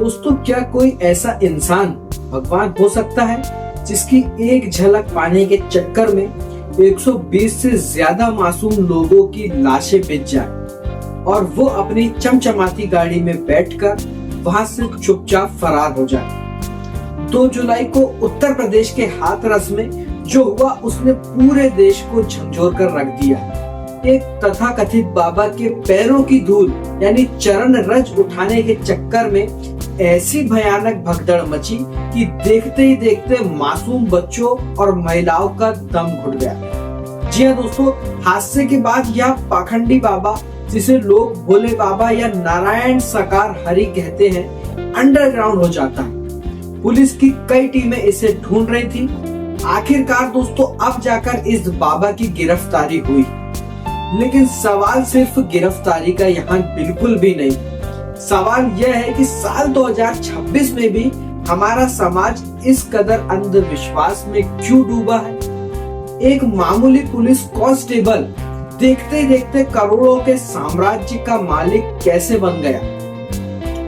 दोस्तों, क्या कोई ऐसा इंसान भगवान हो सकता है जिसकी एक झलक पाने के चक्कर में 120 से ज्यादा मासूम लोगों की लाशें बिछ जाए और वो अपनी चमचमाती गाड़ी में बैठकर वहां से चुपचाप फरार हो जाए। 2 जुलाई को उत्तर प्रदेश के हाथरस में जो हुआ उसने पूरे देश को झकझोर कर रख दिया। एक तथाकथित बाबा के पैरों की धूल यानी चरण रज उठाने के चक्कर में ऐसी भयानक भगदड़ मची कि देखते ही देखते मासूम बच्चों और महिलाओं का दम घुट गया। जी हाँ दोस्तों, हादसे के बाद यह पाखंडी बाबा, जिसे लोग भोले बाबा या नारायण साकार हरि कहते हैं, अंडरग्राउंड हो जाता है। पुलिस की कई टीमें इसे ढूंढ रही थी। आखिरकार दोस्तों अब जाकर इस बाबा की गिरफ्तारी हुई। लेकिन सवाल सिर्फ गिरफ्तारी का यहाँ बिल्कुल भी नहीं। सवाल यह है कि साल 2026 में भी हमारा समाज इस कदर अंधविश्वास में क्यों डूबा है। एक मामूली पुलिस कांस्टेबल देखते ही देखते करोड़ों के साम्राज्य का मालिक कैसे बन गया,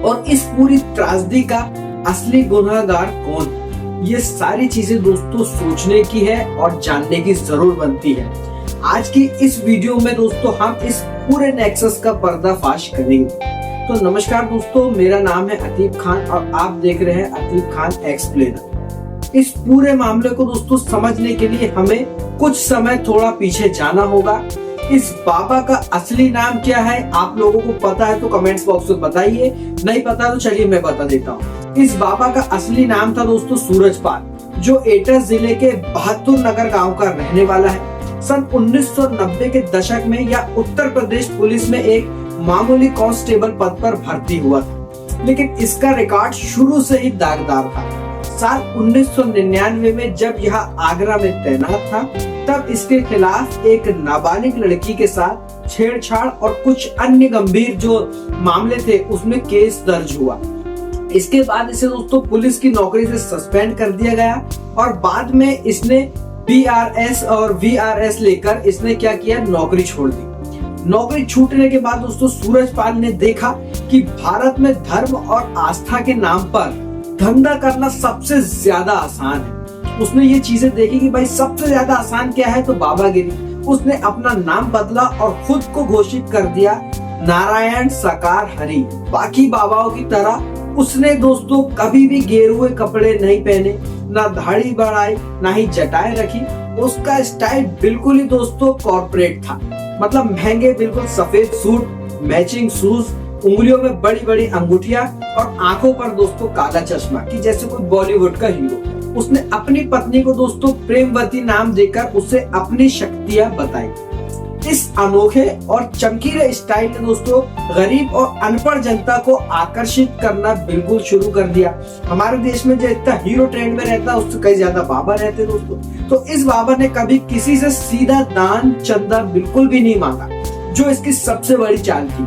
और इस पूरी त्रासदी का असली गुनहगार कौन। ये सारी चीजें दोस्तों सोचने की है और जानने की जरूर बनती है। आज की इस वीडियो में दोस्तों हम इस पूरे नेक्सस का पर्दाफाश करेंगे। तो नमस्कार दोस्तों, मेरा नाम है अतीब खान और आप देख रहे हैं अतीब खान एक्सप्लेनर। इस पूरे मामले को दोस्तों समझने के लिए हमें कुछ समय थोड़ा पीछे जाना होगा। इस बाबा का असली नाम क्या है, आप लोगों को पता है तो कमेंट्स बॉक्स में बताइए, नहीं पता तो चलिए मैं बता देता हूँ। इस बाबा का असली नाम था दोस्तों सूरजपाल, जो एटा जिले के बहादुर नगर गाँव का रहने वाला है। सन 1990 के दशक में यह उत्तर प्रदेश पुलिस में एक मामूली कांस्टेबल पद पर भर्ती हुआ था, लेकिन इसका रिकॉर्ड शुरू से ही दागदार था। साल 1999 में जब यह आगरा में तैनात था, तब इसके खिलाफ एक नाबालिग लड़की के साथ छेड़छाड़ और कुछ अन्य गंभीर जो मामले थे उसमें केस दर्ज हुआ। इसके बाद इसे दोस्तों पुलिस की नौकरी से सस्पेंड कर दिया गया और बाद में इसने BRS और VRS लेकर इसने क्या किया, नौकरी छोड़ दी। नौकरी छूटने के बाद दोस्तों सूरजपाल ने देखा कि भारत में धर्म और आस्था के नाम पर धंधा करना सबसे ज्यादा आसान है। उसने ये चीजें देखी कि भाई सबसे ज्यादा आसान क्या है, तो बाबागिरी। उसने अपना नाम बदला और खुद को घोषित कर दिया नारायण साकार हरि। बाकी बाबाओं की तरह उसने दोस्तों कभी भी गेरुए कपड़े नहीं पहने, ना दाढ़ी बढ़ाई, ना ही जटाएं रखी। उसका स्टाइल बिल्कुल ही दोस्तों कॉर्पोरेट था, मतलब महंगे बिल्कुल सफेद सूट, मैचिंग शूज, उंगलियों में बड़ी बड़ी अंगूठियां और आंखों पर दोस्तों काला चश्मा कि जैसे कोई बॉलीवुड का हीरो। उसने अपनी पत्नी को दोस्तों प्रेमवती नाम देकर उसे अपनी शक्तियां बताई। इस अनोखे और चमकीले स्टाइल ने दोस्तों गरीब और अनपढ़ जनता को आकर्षित करना बिल्कुल शुरू कर दिया। हमारे देश में जो इतना हीरो ट्रेंड में रहता है उससे कई ज्यादा बाबा रहते दोस्तों। तो इस बाबा ने कभी किसी से सीधा दान चंदा बिल्कुल भी नहीं मांगा, जो इसकी सबसे बड़ी चाल थी।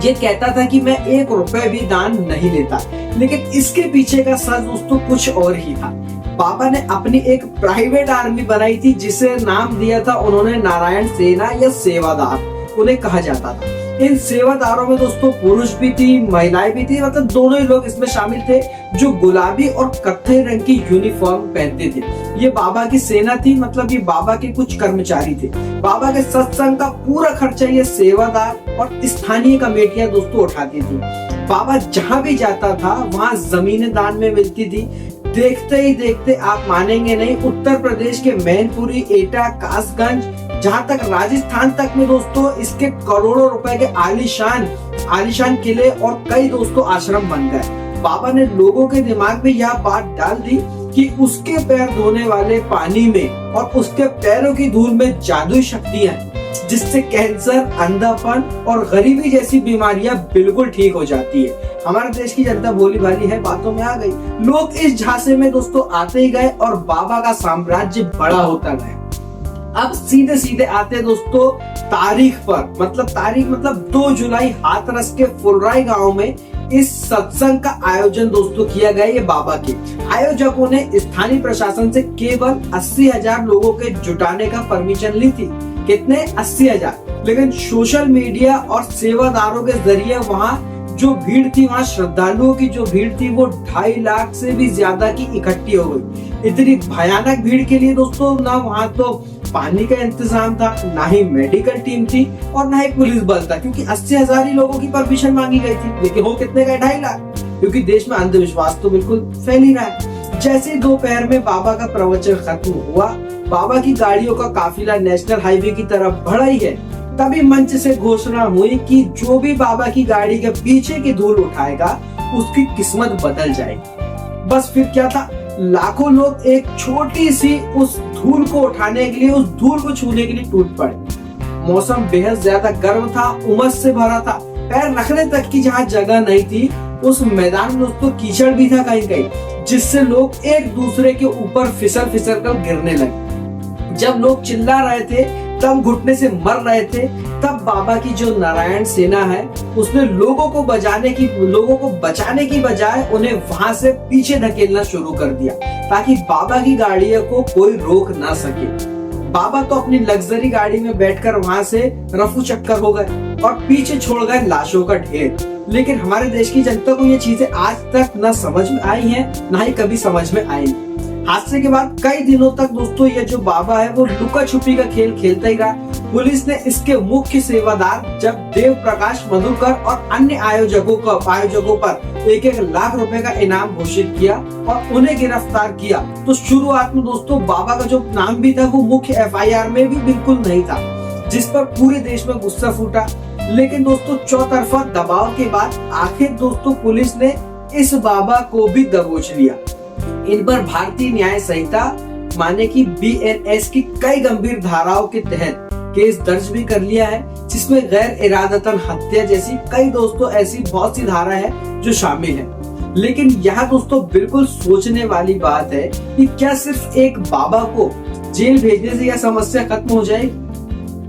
ये कहता था कि मैं 1 रुपए भी दान नहीं लेता, लेकिन इसके पीछे का सच दोस्तों कुछ और ही था। बाबा ने अपनी एक प्राइवेट आर्मी बनाई थी, जिसे नाम दिया था उन्होंने नारायण सेना या सेवादार उन्हें कहा जाता था। इन सेवादारों में दोस्तों पुरुष भी थी, महिलाएं भी थी, मतलब दोनों ही लोग इसमें शामिल थे, जो गुलाबी और कत्थई रंग की यूनिफॉर्म पहनते थे। ये बाबा की सेना थी, मतलब ये बाबा के कुछ कर्मचारी थे। बाबा के सत्संग का पूरा खर्चा ये सेवादार और स्थानीय कमेटियां दोस्तों उठाती थी। बाबा जहां भी जाता था वहां जमीनें दान में मिलती थी। देखते ही देखते आप मानेंगे नहीं, उत्तर प्रदेश के मैनपुरी, एटा, कासगंज, जहां तक राजस्थान तक में दोस्तों इसके करोड़ों रुपए के आलीशान किले और कई दोस्तों आश्रम बन गए। बाबा ने लोगों के दिमाग में यह बात डाल दी कि उसके पैर धोने वाले पानी में और उसके पैरों की धूल में जादुई शक्तियां हैं, जिससे कैंसर, अंधापन और गरीबी जैसी बीमारियां बिल्कुल ठीक हो जाती है। हमारे देश की जनता भोली भाली है, बातों में आ गई। लोग इस झांसे में दोस्तों आते ही गए और बाबा का साम्राज्य बड़ा होता गया। अब सीधे सीधे आते दोस्तों तारीख पर, मतलब 2 जुलाई हाथरस के फुलराई गांव में इस सत्संग का आयोजन दोस्तों किया गया। ये बाबा के आयोजकों ने स्थानीय प्रशासन से केवल 80,000 लोगों के जुटाने का परमिशन ली थी। कितने? 80,000। लेकिन सोशल मीडिया और सेवादारों के जरिए वहां जो भीड़ थी वहाँ श्रद्धालुओं की जो भीड़ थी वो 2.5 लाख से भी ज्यादा की इकट्ठी हो गई। इतनी भयानक भीड़ के लिए दोस्तों ना वहाँ तो पानी का इंतजाम था, ना ही मेडिकल टीम थी और ना ही पुलिस बल था, क्योंकि 80,000 ही लोगों की परमिशन मांगी गई थी। लेकिन हो कितने का? 2.5 लाख, क्योंकि देश में अंधविश्वास तो बिल्कुल फैल ही रहा है। जैसे ही दोपहर में बाबा का प्रवचन खत्म हुआ, बाबा की गाड़ियों का काफिला नेशनल हाईवे की तरफ बढ़ा ही है, तभी मंच से घोषणा हुई कि जो भी बाबा की गाड़ी के पीछे की धूल उठाएगा उसकी किस्मत बदल जाएगी। बस फिर क्या था, लाखों लोग एक छोटी सी उस धूल को उठाने के लिए, उस धूल को छूने के लिए टूट पड़े। मौसम बेहद ज्यादा गर्म था, उमस से भरा था, पैर रखने तक की जहाँ जगह नहीं थी उस मैदान में दोस्तों कीचड़ भी था कहीं कहीं, जिससे लोग एक दूसरे के ऊपर फिसल कर गिरने लगे। जब लोग चिल्ला रहे थे, दम घुटने से मर रहे थे, तब बाबा की जो नारायण सेना है उसने लोगों को बचाने की बजाय उन्हें वहां से पीछे धकेलना शुरू कर दिया, ताकि बाबा की गाड़ियों को कोई रोक ना सके। बाबा तो अपनी लग्जरी गाड़ी में बैठकर वहां से रफू चक्कर हो गए और पीछे छोड़ गए लाशों का ढेर। लेकिन हमारे देश की जनता को ये चीजें आज तक न समझ में आई हैं, ना ही कभी समझ में आई। हादसे के बाद कई दिनों तक दोस्तों ये जो बाबा है वो लुका छुपी का खेल खेलता ही रहा। पुलिस ने इसके मुख्य सेवादार जब देव प्रकाश मधुकर और अन्य आयोजकों पर 1-1 लाख रुपए का इनाम घोषित किया और उन्हें गिरफ्तार किया, तो शुरुआत में दोस्तों बाबा का जो नाम भी था वो मुख्य FIR में भी बिल्कुल नहीं था, जिस पर पूरे देश में गुस्सा फूटा। लेकिन दोस्तों चौतरफा दबाव के बाद आखिर दोस्तों पुलिस ने इस बाबा को भी दबोच लिया। इन पर भारतीय न्याय संहिता माने की BNS की कई गंभीर धाराओं के तहत केस दर्ज भी कर लिया है, जिसमें गैर इरादतन हत्या जैसी कई दोस्तों ऐसी बहुत सी धारा है जो शामिल है। लेकिन यहाँ दोस्तों बिल्कुल सोचने वाली बात है कि क्या सिर्फ एक बाबा को जेल भेजने से यह समस्या खत्म हो जाएगी?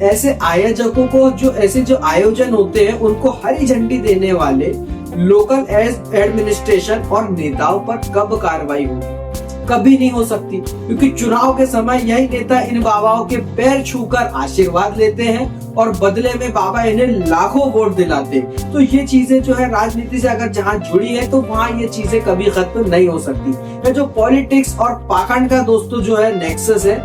ऐसे आयोजकों को जो आयोजन होते हैं उनको हरी झंडी देने वाले लोकल एडमिनिस्ट्रेशन और नेताओं पर कब कार्रवाई होगी? कभी नहीं हो सकती, क्योंकि चुनाव के समय यही नेता इन बाबाओं के पैर छूकर आशीर्वाद लेते हैं और बदले में बाबा इन्हें लाखों वोट दिलाते। तो ये चीजें जो है राजनीति से अगर जहाँ जुड़ी है तो वहाँ ये चीजें कभी खत्म नहीं हो सकती। ये जो पॉलिटिक्स और पाखंड का दोस्तों जो है नेक्सस है,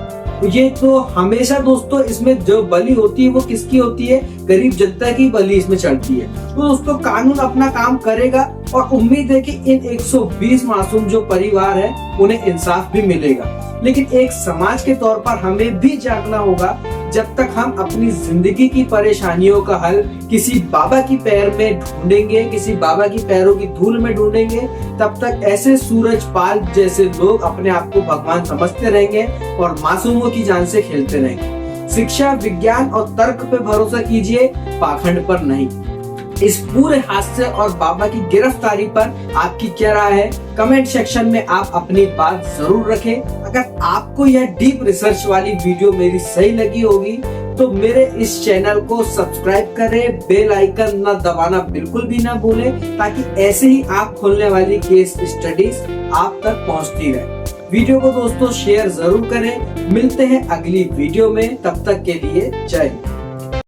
ये तो हमेशा दोस्तों इसमें जो बलि होती है वो किसकी होती है? गरीब जनता की बलि इसमें चढ़ती है। तो दोस्तों कानून अपना काम करेगा और उम्मीद है कि इन 120 मासूम जो परिवार है उन्हें इंसाफ भी मिलेगा। लेकिन एक समाज के तौर पर हमें भी जागना होगा। जब तक हम अपनी जिंदगी की परेशानियों का हल किसी बाबा की पैर में ढूंढेंगे, किसी बाबा की पैरों की धूल में ढूंढेंगे, तब तक ऐसे सूरजपाल जैसे लोग अपने आप को भगवान समझते रहेंगे और मासूमों की जान से खेलते रहेंगे। शिक्षा, विज्ञान और तर्क पे भरोसा कीजिए, पाखंड पर नहीं। इस पूरे हादसे और बाबा की गिरफ्तारी पर आपकी क्या राय है? कमेंट सेक्शन में आप अपनी बात जरूर रखें। अगर आपको यह डीप रिसर्च वाली वीडियो मेरी सही लगी होगी तो मेरे इस चैनल को सब्सक्राइब करें, बेल आइकन न दबाना बिल्कुल भी ना भूलें, ताकि ऐसे ही आप खोलने वाली केस स्टडीज आप तक पहुंचती रहे। वीडियो को दोस्तों शेयर जरूर करें। मिलते हैं अगली वीडियो में, तब तक के लिए जय हिंद।